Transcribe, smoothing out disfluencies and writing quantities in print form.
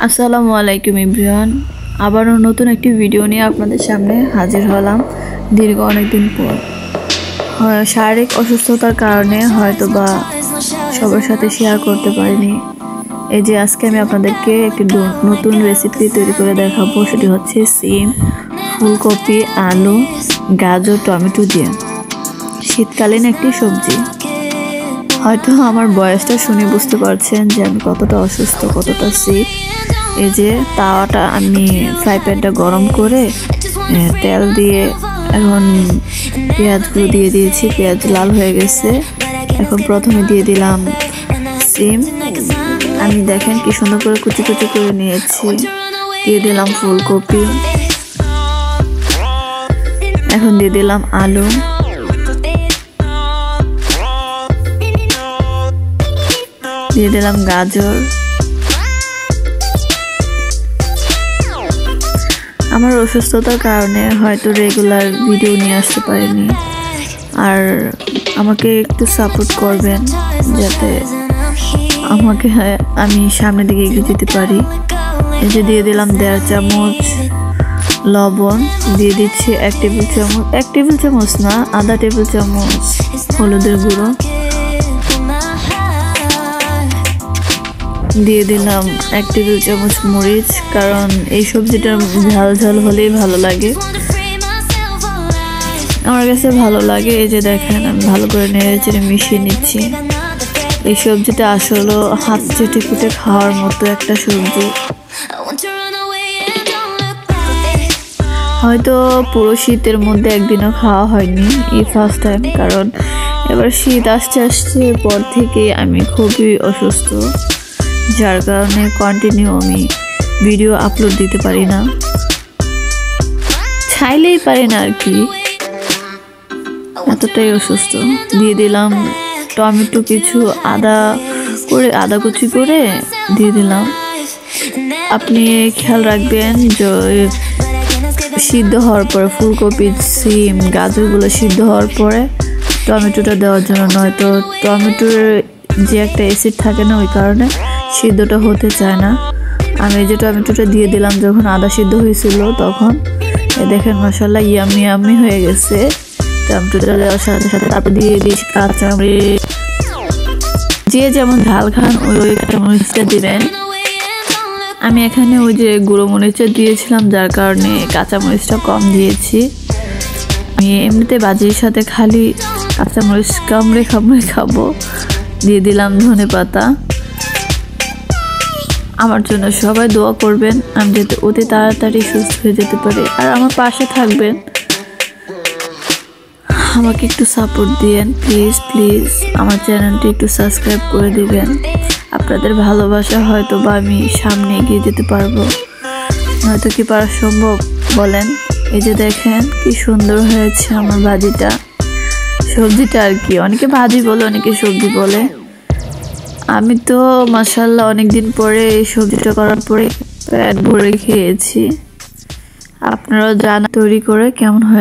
আসসালামু আলাইকুম এভরিওয়ান, আবারও নতুন একটি ভিডিও নিয়ে আপনাদের সামনে হাজির হলাম দীর্ঘ অনেক দিন পর। শারীরিক অসুস্থতার কারণে হয়তো বা সবার সাথে শেয়ার করতে পারিনি। এই যে আজকে আমি আপনাদেরকে একটি নতুন রেসিপি তৈরি করে দেখাবো, সেটি হচ্ছে সিম, ফুলকপি, আলু, গাজর, টমেটো দিয়ে শীতকালীন একটি সবজি। হয়তো আমার বয়সটা শুনে বুঝতে পারছেন যে আমি কতটা অসুস্থ, কতটা সিক। এই যে তাওয়াটা আমি ফ্রাই প্যানটা গরম করে তেল দিয়ে এখন পেঁয়াজগুলো দিয়ে দিয়েছি। পেঁয়াজ লাল হয়ে গেছে। এখন প্রথমে দিয়ে দিলাম সিম, আমি দেখেন কি সুন্দর করে কুচি কুচি করে নিয়েছি। দিয়ে দিলাম ফুলকপি, এখন দিয়ে দিলাম আলু, দিয়ে দিলাম গাজর। আমার অসুস্থতার কারণে হয়তো রেগুলার ভিডিও নিয়ে আসতে পারিনি, আর আমাকে একটু সাপোর্ট করবেন যাতে আমি সামনের দিকে এগিয়ে যেতে পারি। এই যে দিয়ে দিলাম 1.5 চামচ লবণ, দিয়ে দিচ্ছি 1 টেবিল চামচ না, আধা টেবিল চামচ হলুদের গুঁড়ো, দিয়ে দিলাম 1 টেবিল চামচ মরিচ, কারণ এই সবজিটা ঝাল ঝাল হলেই ভালো লাগে, আমার কাছে ভালো লাগে। এই যে দেখেন আমি ভালো করে নেড়ে চেড়ে মিশিয়ে নিচ্ছি। এই সবজিটা আসলে হাত চেটে কুটে খাওয়ার মতো একটা সবজি। হয়তো পুরো শীতের মধ্যে একদিনও খাওয়া হয়নি, এই ফার্স্ট টাইম, কারণ এবার শীত আসছে পর থেকে আমি খুবই অসুস্থ, যার কারণে কন্টিনিউ আমি ভিডিও আপলোড দিতে পারি না, চাইলেই পারি না আর কি, এতটাই অসুস্থ। দিয়ে দিলাম টমেটো কিছু, আদা কুচি করে দিয়ে দিলাম। আপনি খেয়াল রাখবেন যে সিদ্ধ হওয়ার পরে ফুলকপি, সিম, গাজরগুলো সিদ্ধ হওয়ার পরে টমেটোটা দেওয়ার জন্য, নয়তো টমেটোর যে একটা অ্যাসিড থাকে না, ওই কারণে সিদ্ধটা হতে চায় না। আমি যে টমেটোটা দিয়ে দিলাম যখন আদা সিদ্ধ হয়েছিল, তখন দেখেন মাশাআল্লাহ ইয়ামি হয়ে গেছে। টমেটোটা দেওয়ার সাথে সাথে তারপর দিয়ে দিয়েছি কাঁচামরিচ, যে যেমন ঝাল খান ওই কাঁচামরিচটা দিবেন। আমি এখানে ওই যে গুঁড়ো মরিচটা দিয়েছিলাম, যার কারণে কাঁচামরিচটা কম দিয়েছি। আমি এমনিতে বাজির সাথে খালি কাঁচামরিচ কামড়ে খাবো। দিয়ে দিলাম ধনেপাতা। আমার জন্য সবাই দোয়া করবেন, আমি যাতে অতি তাড়াতাড়ি সুস্থ হয়ে যেতে পারি, আর আমার পাশে থাকবেন, আমাকে একটু সাপোর্ট দিয়েন প্লিজ। আমার চ্যানেলটি একটু সাবস্ক্রাইব করে দিবেন। আপনাদের ভালোবাসা হয়তো বা আমি সামনে এগিয়ে যেতে পারবো, হয়তো কি পারা সম্ভব বলেন। এই যে দেখেন কি সুন্দর হয়েছে আমার সবজিটা আর কি, অনেকে ভাজি বলে, অনেকে সবজি বলে। আমি তো মাশাআল্লাহ অনেকদিন পরে এই সবজিটা করার পরে পেট ভরে খেয়েছি। আপনারাও জানা তৈরি করে কেমন হয়।